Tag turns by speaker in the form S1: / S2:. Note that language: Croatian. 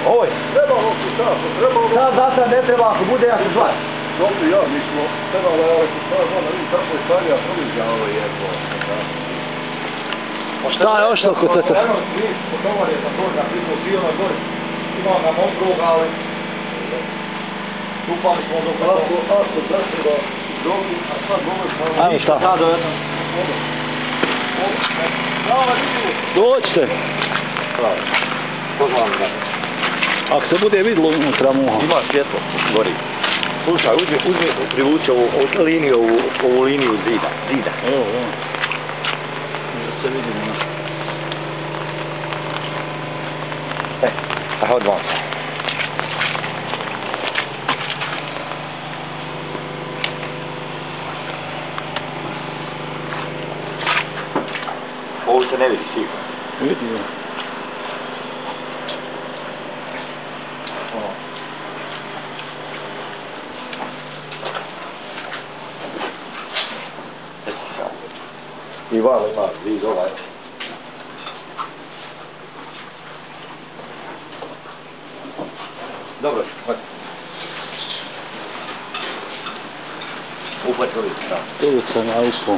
S1: Oj.
S2: Trebalo se tako, trebalo...
S1: Sad ne treba, ako bude ja se zvat.
S2: Dobro, ja, mi smo trebalo, ja se stvar znam, da vidim kako je starija proviđa ovo je to.
S1: Šta je ošlo kod to?
S3: Eno, svi, potovar je sam dođa, svi smo svi ono gori. Imao nam okruga, ali... Upali smo do kada.
S2: Ako zatreba dobro, a sad govoriš malo...
S1: Ajmo šta?
S3: Sad do jednom.
S1: Dođite.
S3: Pozvam ga.
S1: Ako se bude vidjelo unutra muha.
S3: Ima svjetlo, gori. Slušaj, uzmi, privuci ovu liniju zida.
S1: Evo. Da se vidimo.
S3: Aha, odvam. Ovo se ne vidi sigurno.
S1: Vidim.
S3: I vamo ima vid ovaj. Dobro, hvala. Upad čovjek, da.
S1: Tu sam ja ušao.